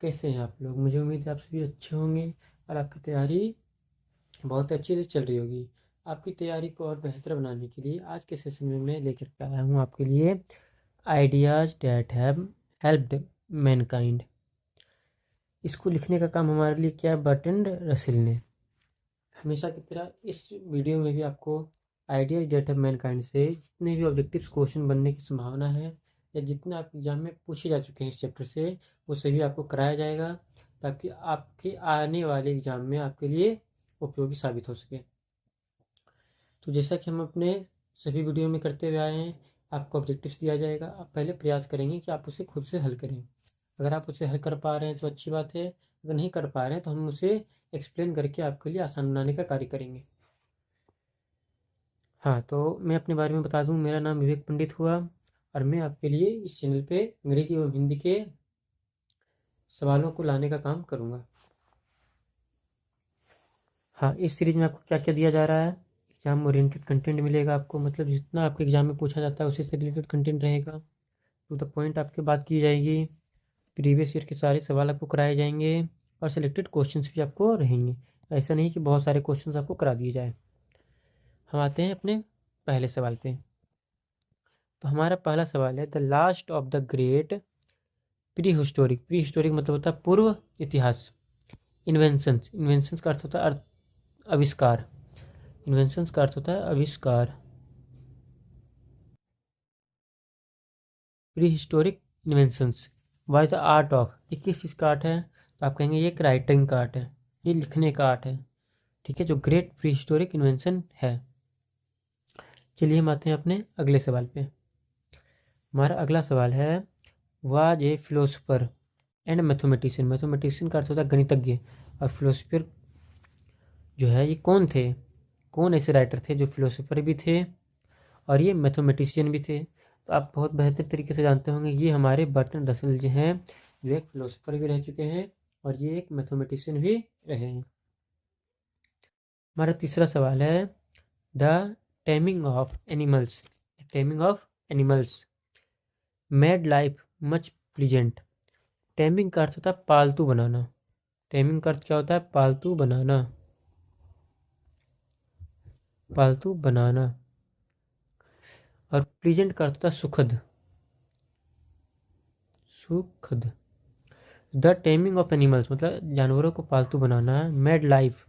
कैसे हैं आप लोग? मुझे उम्मीद है आप सभी अच्छे होंगे और आपकी तैयारी बहुत अच्छे से चल रही होगी। आपकी तैयारी को और बेहतर बनाने के लिए आज के सेशन में मैं लेकर के आया हूँ आपके लिए ideas that have helped Mankind. इसको लिखने का काम हमारे लिए किया बर्ट्रैंड रसेल ने। हमेशा की तरह इस वीडियो में भी आपको आइडियाज डेट ऑफ मैनकाइंड से जितने भी ऑब्जेक्टिव्स क्वेश्चन बनने की संभावना है या जितने आपके एग्जाम में पूछे जा चुके हैं इस चैप्टर से, वो सभी आपको कराया जाएगा ताकि आपके आने वाले एग्जाम में आपके लिए उपयोगी साबित हो सके। तो जैसा कि हम अपने सभी वीडियो में करते हुए आए हैं, आपको ऑब्जेक्टिव्स दिया जाएगा। आप पहले प्रयास करेंगे कि आप उसे खुद से हल करें। अगर आप उसे हल कर पा रहे हैं तो अच्छी बात है, अगर नहीं कर पा रहे हैं तो हम उसे एक्सप्लेन करके आपके लिए आसान बनाने का कार्य करेंगे। हाँ, तो मैं अपने बारे में बता दूं, मेरा नाम विवेक पंडित हुआ और मैं आपके लिए इस चैनल पे अंग्रेजी और हिंदी के सवालों को लाने का काम करूँगा। हाँ, इस सीरीज में आपको क्या क्या दिया जा रहा है? एग्जाम ओरिएंटेड कंटेंट मिलेगा आपको, मतलब जितना आपके एग्जाम में पूछा जाता है उसी से रिलेटेड कंटेंट रहेगा। टू द पॉइंट आपकी बात की जाएगी। प्रीवियस ईयर के सारे सवाल आपको कराए जाएंगे और सिलेक्टेड क्वेश्चंस भी आपको रहेंगे। ऐसा नहीं कि बहुत सारे क्वेश्चंस आपको करा दिए जाए। हम आते हैं अपने पहले सवाल पे। तो हमारा पहला सवाल है, the last of the great pre historic. Pre historic मतलब होता है पूर्व इतिहास। इन्वेंशंस, इन्वेंशंस का अर्थ होता है आविष्कार। इन्वेंशंस का अर्थ होता है आविष्कार। Pre historic inventions was the art of, ये किस चीज़ का आर्ट है? तो आप कहेंगे ये एक राइटिंग का आर्ट है, ये लिखने का आर्ट है। ठीक है, जो ग्रेट प्री हिस्टोरिक इन्वेंशन है। चलिए हम आते हैं अपने अगले सवाल पे। हमारा अगला सवाल है, was a philosopher and mathematician. Mathematician का अर्थ होता है गणितज्ञ, और फिलोसफर जो है ये कौन थे? कौन ऐसे राइटर थे जो फिलोसोफर भी थे और ये मैथमेटिशियन भी थे? तो आप बहुत बेहतर तरीके से जानते होंगे, ये हमारे बर्ट्रैंड रसेल जो हैं, जो एक फिलोसोफर भी रह चुके हैं और ये एक मैथमेटिशियन भी रहे हैं। हमारा तीसरा सवाल है, the taming of animals. Taming of animals made life much pleasant. Taming का अर्थ होता है पालतू बनाना। टेमिंग का अर्थ क्या होता है? पालतू बनाना। पालतू बनाना। और प्लीजेंट का अर्थ होता है सुखद। सुखद। द टेमिंग ऑफ एनिमल्स मतलब जानवरों को पालतू बनाना है। मेड लाइफ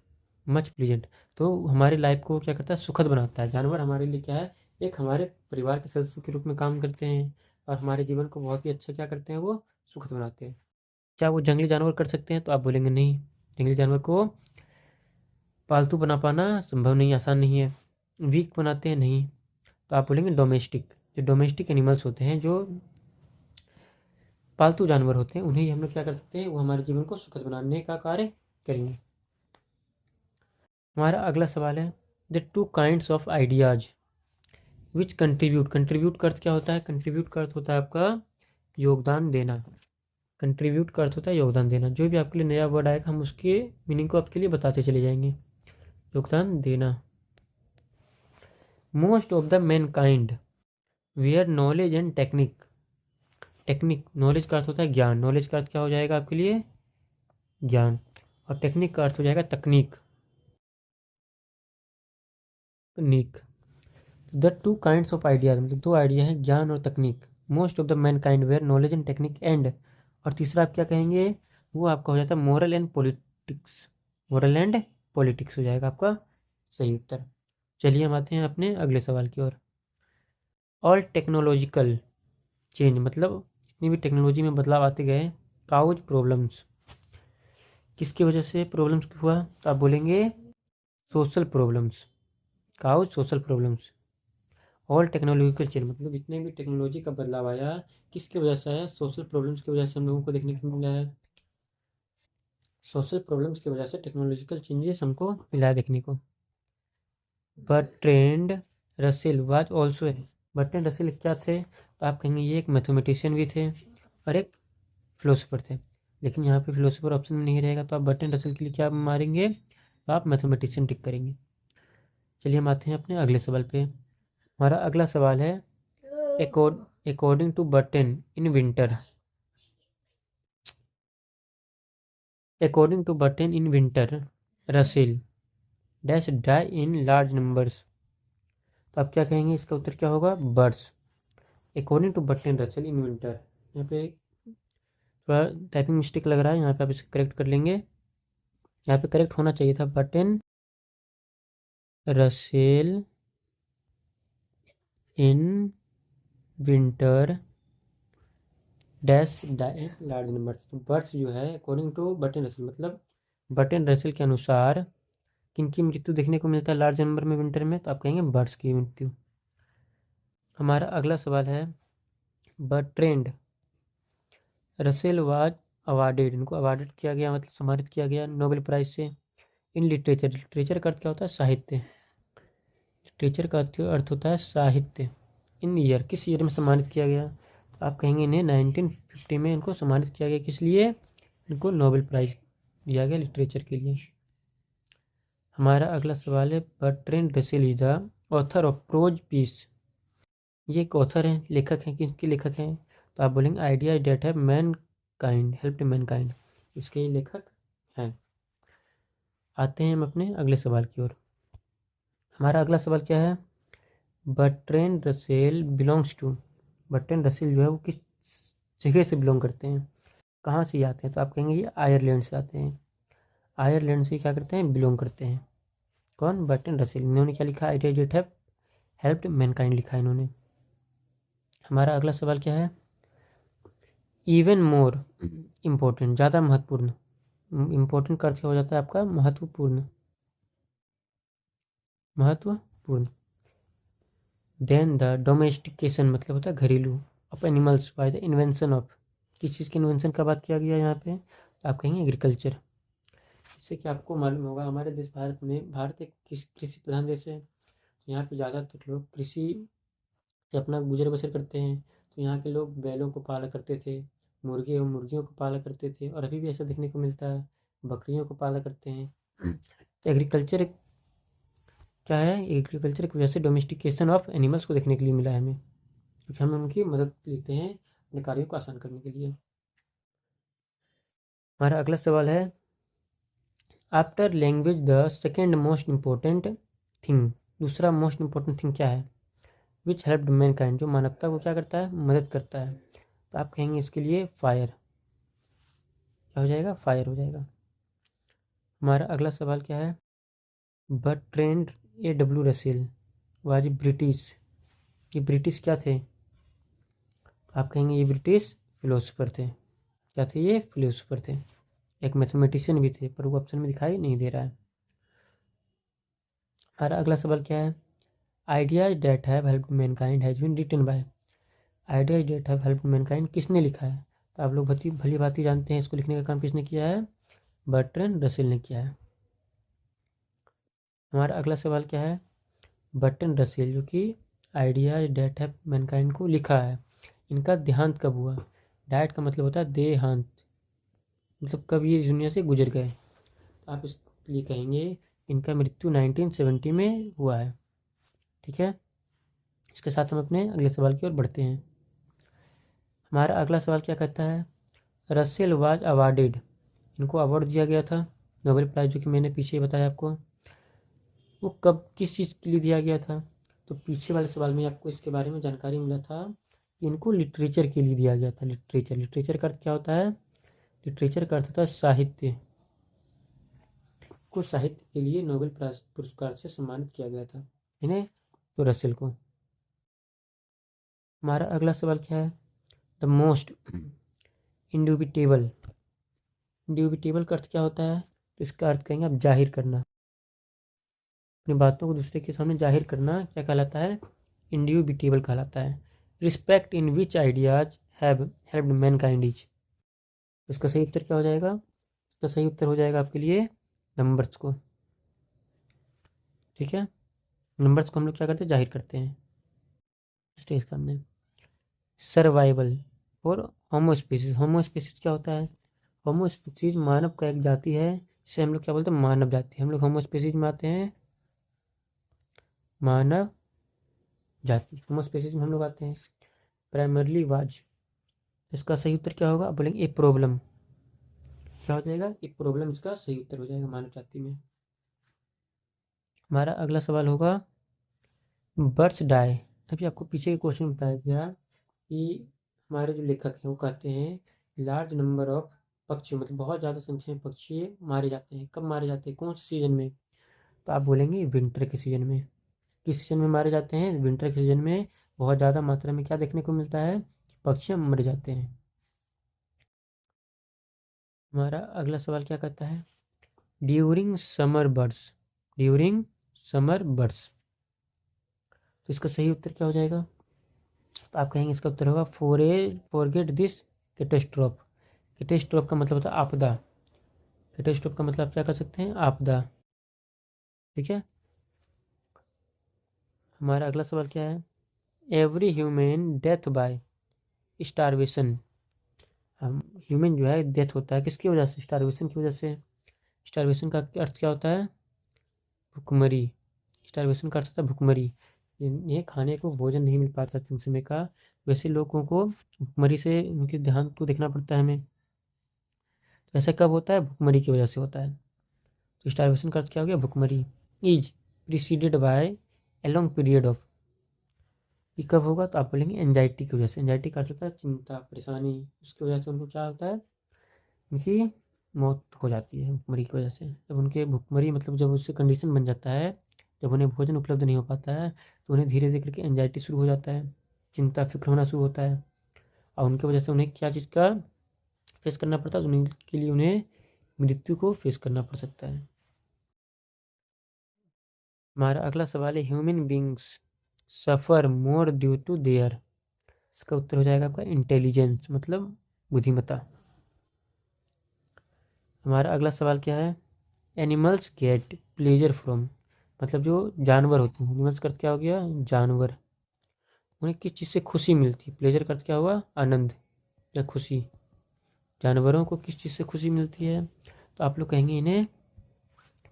मच प्लीजेंट, तो हमारी लाइफ को क्या करता है? सुखद बनाता है। जानवर हमारे लिए क्या है? एक हमारे परिवार के सदस्य के रूप में काम करते हैं और हमारे जीवन को बहुत ही अच्छा क्या करते हैं? वो सुखद बनाते हैं। क्या वो जंगली जानवर कर सकते हैं? तो आप बोलेंगे नहीं, जंगली जानवर को पालतू बना पाना संभव नहीं, आसान नहीं है। वीक बनाते हैं? नहीं। तो आप बोलेंगे डोमेस्टिक। जो डोमेस्टिक एनिमल्स होते हैं, जो पालतू जानवर होते हैं, उन्हें हम लोग क्या कर सकते हैं? वो हमारे जीवन को सुखद बनाने का कार्य करेंगे। हमारा अगला सवाल है, the two kinds of ideas which contribute. Contribute का अर्थ क्या होता है? कंट्रीब्यूट का अर्थ होता है आपका योगदान देना। कंट्रीब्यूट का अर्थ होता है योगदान देना। जो भी आपके लिए नया वर्ड आएगा हम उसके मीनिंग को आपके लिए बताते चले जाएंगे। योगदान देना। Most of the mankind where knowledge and technique. Technique, knowledge का अर्थ होता है ज्ञान। नॉलेज का अर्थ क्या हो जाएगा आपके लिए? ज्ञान। और टेक्निक का अर्थ हो जाएगा तकनीक। तकनीक। The two kinds of ideas मतलब दो आइडिया हैं, ज्ञान और तकनीक। Most of the mankind where knowledge and technique and, और तीसरा आप क्या कहेंगे? वो आपका हो जाता है moral and politics. Moral and politics हो जाएगा आपका सही उत्तर। चलिए हम आते हैं अपने अगले सवाल की ओर। ऑल टेक्नोलॉजिकल चेंज मतलब जितनी भी टेक्नोलॉजी में बदलाव आते गए, काउज प्रॉब्लम्स, किसकी वजह से प्रॉब्लम्स हुआ? तो आप बोलेंगे social problems. Cause social problems. All technological change मतलब जितने भी टेक्नोलॉजी का बदलाव आया, किसकी वजह से आया? सोशल प्रॉब्लम्स की वजह से हम लोगों को देखने को मिला है। सोशल प्रॉब्लम्स की वजह से टेक्नोलॉजिकल चेंजेस हमको मिला है देखने को। बर्ट्रैंड रसेल वाज ऑल्सो है। बर्ट्रैंड रसेल क्या थे? तो आप कहेंगे ये एक मैथमेटिशियन भी थे और एक फिलोसोफर थे, लेकिन यहाँ पे फिलोसोफर ऑप्शन में नहीं रहेगा, तो आप बर्ट्रैंड रसेल के लिए क्या मारेंगे? तो आप मैथमेटिशियन टिक करेंगे। चलिए हम आते हैं अपने अगले सवाल पे। हमारा अगला सवाल है, according to Burton in winter. According to Burton in winter Russell dash die in large numbers. तो आप क्या कहेंगे, इसका उत्तर क्या होगा, birds. According to Burton Russell in winter. यहाँ पे थोड़ा टाइपिंग मिस्टेक लग रहा है, यहाँ पे आप इसे करेक्ट कर लेंगे। यहाँ पे करेक्ट होना चाहिए था Burton Russell in winter dash die large numbers. तो बर्ड्स जो है अकॉर्डिंग टू बर्टन रसेल, मतलब बर्टन रसेल के अनुसार किनकी मृत्यु देखने को मिलता है लार्ज नंबर में विंटर में, तो आप कहेंगे बर्ड्स की मृत्यु। हमारा अगला सवाल है, बर्ट्रैंड रसेल वाज अवार्डेड, इनको अवार्डेड किया गया, मतलब सम्मानित किया गया नोबेल प्राइज से इन लिटरेचर। लिटरेचर का अर्थ क्या होता है, साहित्य। लिटरेचर का अर्थ होता है साहित्य। इन ईयर, किस ईयर में सम्मानित किया गया, तो आप कहेंगे इन्हें 1950 में इनको सम्मानित किया गया। किस लिए, इनको नोबेल प्राइज दिया गया लिटरेचर के लिए। हमारा अगला सवाल है, Bertrand Russell is the author of prose piece. ये एक ऑथर हैं, लेखक हैं, किसके लेखक हैं, तो आप बोलेंगे ideas that have mankind helped mankind, इसके लेखक हैं। आते हैं हम अपने अगले सवाल की ओर। हमारा अगला सवाल क्या है, Bertrand Russell belongs to. Bertrand Russell जो है वो किस जगह से बिलोंग करते हैं, कहाँ से आते हैं, तो आप कहेंगे ये आयरलैंड से आते हैं। आयरलैंड से क्या करते हैं, बिलोंग करते हैं। कौन, बर्ट्रैंड रसेल। इन्होंने क्या लिखा, ideas that have helped mankind लिखा है इन्होंने। हमारा अगला सवाल क्या है, इवन मोर इम्पोर्टेंट, ज़्यादा महत्वपूर्ण। इम्पोर्टेंट का अर्थ क्या हो जाता है आपका, महत्वपूर्ण, महत्वपूर्ण। देन द डोमेस्टिकेशन मतलब होता है घरेलू, of animals by the invention of, किस चीज़ के इन्वेंशन का बात किया गया यहाँ पे, तो आप कहेंगे एग्रीकल्चर। इससे कि आपको मालूम होगा हमारे देश भारत में, भारत एक कृषि प्रधान देश है। यहाँ पे ज़्यादातर लोग कृषि से अपना गुजर बसर करते हैं। तो यहाँ के लोग बैलों को पाला करते थे, मुर्गे और मुर्गियों को पाला करते थे, और अभी भी ऐसा देखने को मिलता है, बकरियों को पाला करते हैं। तो एग्रीकल्चर क्या है, एग्रीकल्चर की वजह से डोमेस्टिकेशन ऑफ एनिमल्स को देखने के लिए मिला है हमें, क्योंकि हम उनकी मदद लेते हैं अपने कार्यों को आसान करने के लिए। हमारा अगला सवाल है, after language the second most important thing, दूसरा मोस्ट इम्पोर्टेंट थिंग क्या है, विच हेल्प्ड मैनकाइंड, जो मानवता को क्या करता है, मदद करता है, तो आप कहेंगे इसके लिए फायर। क्या हो जाएगा, फायर हो जाएगा। हमारा अगला सवाल क्या है, Bertrand A.W. Russell was British, ये ब्रिटिश क्या थे, आप कहेंगे ये ब्रिटिश फिलोसोफर थे। क्या थे, ये फिलोसोफर थे, एक मैथमेटिशियन भी थे, पर वो ऑप्शन में दिखाई नहीं दे रहा है। हमारा अगला सवाल क्या है, ideas that have helped mankind has been written by. Ideas that have helped mankind किसने लिखा है, तो आप लोग भली भांति जानते हैं इसको लिखने का काम किसने किया है, बर्ट्रैंड रसेल ने किया है। हमारा अगला सवाल क्या है, बर्ट्रैंड रसेल जो कि आइडियाज डेट हैव मैनकाइंड को लिखा है, इनका देहांत कब हुआ। डाइट का मतलब होता है देहांत, मतलब कब ये इस दुनिया से गुजर गए, तो आप इसके लिए कहेंगे इनका मृत्यु 1970 में हुआ है। ठीक है, इसके साथ हम अपने अगले सवाल की ओर बढ़ते हैं। हमारा अगला सवाल क्या कहता है, रसेल वाज अवार्डेड, इनको अवार्ड दिया गया था नोबेल प्राइज, जो कि मैंने पीछे ही बताया आपको, वो कब किस चीज़ के लिए दिया गया था, तो पीछे वाले सवाल में आपको इसके बारे में जानकारी मिला था कि इनको लिटरेचर के लिए दिया गया था। लिटरेचर, लिटरेचर का अर्थ क्या होता है, लिटरेचर का अर्थ होता है साहित्य, को साहित्य के लिए नोबेल पुरस्कार से सम्मानित किया गया था इन्हें, तो रसेल को। हमारा अगला सवाल क्या है, द मोस्ट इंड्यूबिटेबल, इंड्यूबिटेबल का अर्थ क्या होता है, तो इसका अर्थ कहेंगे आप जाहिर करना, अपनी बातों को दूसरे के सामने जाहिर करना क्या कहलाता है, इंड्यूबिटेबल कहलाता है। Respect in which ideas have helped Mankind is, इसका सही उत्तर क्या हो जाएगा, इसका सही उत्तर हो जाएगा आपके लिए नंबर्स को। ठीक है, नंबर्स को हम लोग क्या करते हैं, जाहिर करते हैं स्टेज का हमने। सर्वाइवल और होमोस्पेसिस, होमोस्पेसिस क्या होता है, होमोस्पेसिस मानव का एक जाति है, इसे हम लोग क्या बोलते हैं, मानव जाति। हम लोग होमोस्पेसिस में आते हैं, मानव जाति, होमोस्पेसिस में हम लोग आते हैं। प्राइमरली वाज, इसका सही उत्तर क्या होगा, आप बोलेंगे ए प्रॉब्लम, क्या हो जाएगा, एक प्रॉब्लम इसका सही उत्तर हो जाएगा मानव जाति में। हमारा अगला सवाल होगा बर्ड्स डाई। अभी आपको पीछे के क्वेश्चन बताया गया कि हमारे जो लेखक हैं वो कहते हैं लार्ज नंबर ऑफ पक्षी, मतलब बहुत ज़्यादा संख्या में पक्षी मारे जाते हैं। कब मारे जाते हैं, कौन से सीजन में? तो आप बोलेंगे विंटर के सीजन में। किस सीजन में मारे जाते हैं? विंटर के सीजन में बहुत ज़्यादा मात्रा में क्या देखने को मिलता है, पक्षी मर जाते हैं। हमारा अगला सवाल क्या कहता है, during summer birds, during summer birds, तो इसका सही उत्तर क्या हो जाएगा? तो आप कहेंगे इसका उत्तर होगा फॉरगेट दिस कैटेस्ट्रोफ। कैटेस्ट्रोफ का मतलब होता है आपदा। कैटेस्ट्रोफ का मतलब क्या कर सकते हैं, आपदा। ठीक है। हमारा अगला सवाल क्या है, every human death by starvation. हम ह्यूमन जो है डेथ होता है किसकी वजह से, स्टारवेशन की वजह से। स्टारवेशन का अर्थ क्या होता है, भुखमरी। स्टारवेशन का अर्थ होता है भुखमरी। ये खाने को भोजन नहीं मिल पाता दिन समय का, वैसे लोगों को भुखमरी से उनके ध्यान को देखना पड़ता है हमें। तो ऐसा कब होता है, भुखमरी की वजह से होता है। तो स्टारवेशन का अर्थ क्या हो गया, भुखमरी। Is preceded by a long period of, ये कब होगा, तो आप बोलेंगे एंजाइटी की वजह से। एंजाइटी का अर्थ होता है चिंता, परेशानी, उसकी वजह से उनको क्या होता है, उनकी मौत हो जाती है भुखमरी की वजह से। जब उनके भुखमरी मतलब जब उससे कंडीशन बन जाता है, जब उन्हें भोजन उपलब्ध नहीं हो पाता है, तो उन्हें धीरे धीरे करके एंजाइटी शुरू हो जाता है, चिंता फिक्र होना शुरू होता है। और उनकी वजह से उन्हें क्या चीज़ का फेस करना पड़ता है, तो उनके लिए उन्हें मृत्यु को फेस करना पड़ सकता है। हमारा अगला सवाल है human beings suffer more due to their, इसका उत्तर हो जाएगा आपका इंटेलिजेंस, मतलब बुद्धिमत्ता। हमारा अगला सवाल क्या है, एनिमल्स गेट प्लेजर फ्रॉम, मतलब जो जानवर होते हैं, एनिमल्स का अर्थ क्या हो गया, जानवर, उन्हें किस चीज़ से खुशी मिलती है। प्लेजर का अर्थ क्या हुआ, आनंद या खुशी। जानवरों को किस चीज़ से खुशी मिलती है, तो आप लोग कहेंगे इन्हें,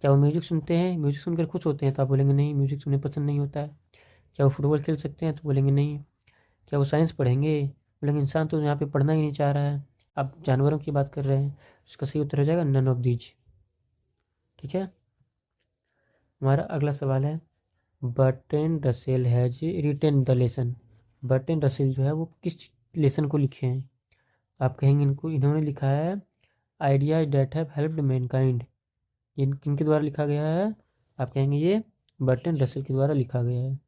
क्या वो म्यूजिक सुनते हैं, म्यूजिक सुनकर खुश होते हैं, तो आप बोलेंगे नहीं, म्यूजिक सुनने पसंद नहीं होता है। क्या वो फुटबॉल खेल सकते हैं, तो बोलेंगे नहीं। क्या वो साइंस पढ़ेंगे, बोलेंगे इंसान तो यहाँ पे पढ़ना ही नहीं चाह रहा है। आप जानवरों की बात कर रहे हैं, इसका सही उत्तर हो जाएगा नन ऑफ दीज। ठीक है। हमारा अगला सवाल है Bertrand Russell has retain the lesson. Bertrand Russell जो है वो किस लेसन को लिखे हैं, आप कहेंगे इन्होंने लिखा है ideas that have helped mankind. किनके द्वारा लिखा गया है, आप कहेंगे ये बर्ट्रैंड रसेल के द्वारा लिखा गया है।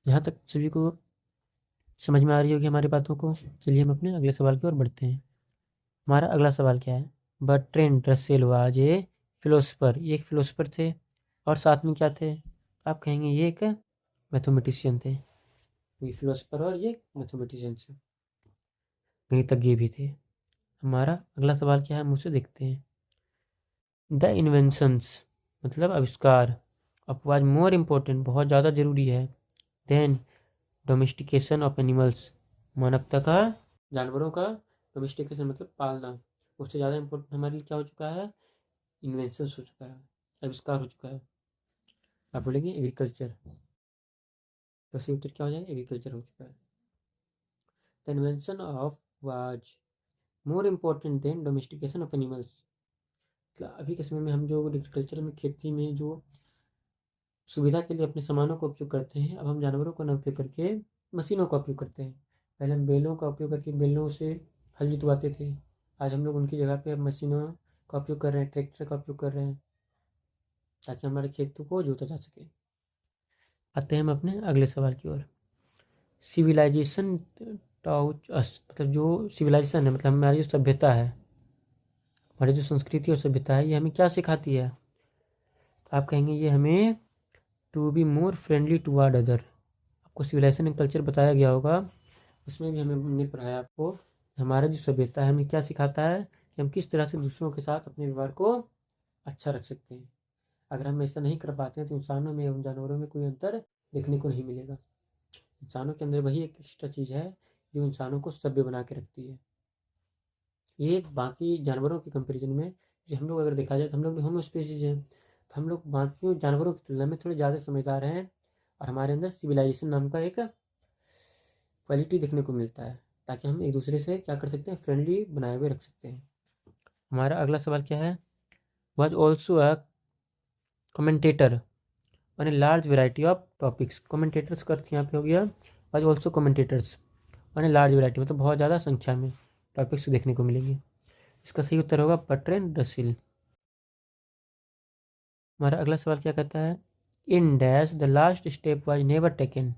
यहाँ तक सभी को समझ में आ रही होगी हमारी बातों को। चलिए हम अपने अगले सवाल की ओर बढ़ते हैं। हमारा अगला सवाल क्या है, Bertrand Russell was a philosopher, ये एक फिलोसफर थे और साथ में क्या थे, आप कहेंगे ये एक मैथमेटिशियन थे। ये फिलोसफर और ये मैथमेटिशियन थे, गणितज्ञ भी थे। हमारा अगला सवाल क्या है, मुझसे देखते हैं, द इन्वेंशंस मतलब आविष्कार ऑफ वाज मोर इम्पोर्टेंट, बहुत ज़्यादा जरूरी है, देन डोमेस्टिकेशन ऑफ एनिमल्स, मानवता का जानवरों का डोमेस्टिकेशन मतलब पालना, उससे ज़्यादा इम्पोर्टेंट हमारे लिए क्या हो चुका है, इन्वेंशन हो चुका है, आविष्कार हो चुका है। आप बोलेंगे एग्रीकल्चर, तो सही उत्तर क्या हो जाएगा, एग्रीकल्चर हो चुका है। The invention of was more important then domestication of animals, अभी के समय में हम जो एग्रीकल्चर में खेती में जो सुविधा के लिए अपने सामानों का उपयोग करते हैं, अब हम जानवरों का न उपयोग करके मशीनों का उपयोग करते हैं। पहले हम बैलों का उपयोग करके बैलों से हल जुतवाते थे, आज हम लोग उनकी जगह पे अब मशीनों का उपयोग कर रहे हैं, ट्रैक्टर का उपयोग कर रहे हैं, ताकि हमारे खेतों को जोता जा सके। आते हैं हम अपने अगले सवाल की ओर। सिविलाइजेशन टाउच अस, मतलब जो सिविलाइजेशन है, मतलब हमारी जो सभ्यता है, हमारी जो संस्कृति और सभ्यता है, ये हमें क्या सिखाती है, तो आप कहेंगे ये हमें to be more friendly toward other. आपको सिविलाइजेशन एंड कल्चर बताया गया होगा, उसमें भी हमने पढ़ाया आपको, हमारा जो सभ्यता है हमें क्या सिखाता है कि हम किस तरह से दूसरों के साथ अपने व्यवहार को अच्छा रख सकते हैं। अगर हम ऐसा नहीं कर पाते हैं तो इंसानों में एवं जानवरों में कोई अंतर देखने को नहीं मिलेगा। इंसानों के अंदर वही एक एक्स्ट्रा चीज़ है जो इंसानों को सभ्य बना के रखती है। ये बाकी जानवरों के कंपेरिजन में, जो हम लोग अगर देखा जाए तो हम लोग भी होमो स्पीसीज हैं, तो हम लोग बाकी जानवरों की तुलना में थोड़े ज़्यादा समझदार हैं, और हमारे अंदर सिविलाइजेशन नाम का एक क्वालिटी देखने को मिलता है। ताकि हम एक दूसरे से क्या कर सकते हैं, फ्रेंडली बनाए हुए रख सकते हैं। हमारा अगला सवाल क्या है, was also a commentator on a large variety of topics. Commentators का अर्थ यहाँ पे हो गया was also commentators on a large variety, मतलब बहुत ज़्यादा संख्या में टॉपिक्स देखने को मिलेंगे। इसका सही उत्तर होगा बर्ट्रैंड रसेल। हमारा अगला सवाल क्या कहता है, in dash the last step was never taken.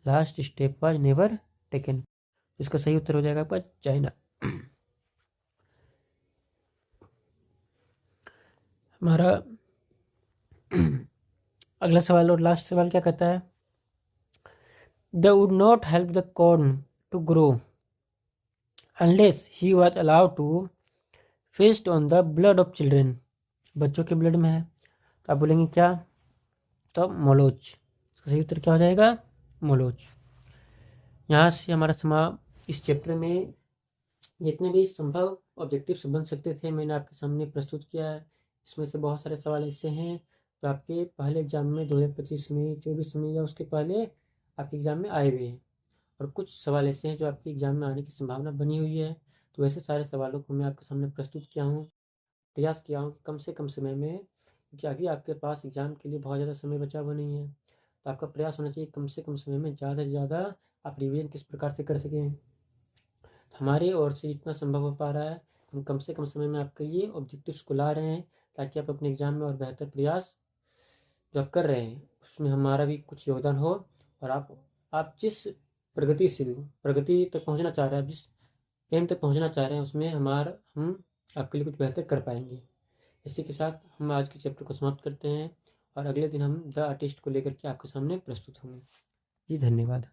Last step was never taken, इसका सही उत्तर हो जाएगा आपका चाइना। हमारा अगला सवाल और लास्ट सवाल क्या कहता है, the would not help the corn to grow unless he was allowed to feast on the blood of children. बच्चों के ब्लड में है, तो आप बोलेंगे क्या, तो मोलोच। इसका सही उत्तर क्या हो जाएगा, मोलोच। यहाँ से हमारा इस चैप्टर में जितने भी संभव ऑब्जेक्टिव्स बन सकते थे मैंने आपके सामने प्रस्तुत किया है। इसमें से बहुत सारे सवाल ऐसे हैं जो आपके पहले एग्जाम में 2025 में, 24 में या उसके पहले आपके एग्जाम में आए हुए हैं, और कुछ सवाल ऐसे हैं जो आपके एग्जाम में आने की संभावना बनी हुई है। तो ऐसे सारे सवालों को मैं आपके सामने प्रस्तुत किया हूँ, प्रयास किया हूँ कि कम से कम समय में, क्योंकि अभी आपके पास एग्ज़ाम के लिए बहुत ज़्यादा समय बचा हुआ नहीं है, तो आपका प्रयास होना चाहिए कम से कम समय में ज़्यादा से ज़्यादा आप रिवीजन किस प्रकार से कर सकें। तो हमारी ओर से जितना संभव हो पा रहा है हम कम से कम समय में आपके लिए ऑब्जेक्टिव्स को ला रहे हैं, ताकि आप अपने एग्ज़ाम में और बेहतर प्रयास जो आप कर रहे हैं उसमें हमारा भी कुछ योगदान हो, और आप जिस प्रगति तक पहुंचना चाह रहे हैं, आप जिस एम तक पहुंचना चाह रहे हैं उसमें हम आपके लिए कुछ बेहतर कर पाएंगे। इसी के साथ हम आज के चैप्टर को समाप्त करते हैं, और अगले दिन हम द आर्टिस्ट को लेकर के आपके सामने प्रस्तुत होंगे। जी धन्यवाद।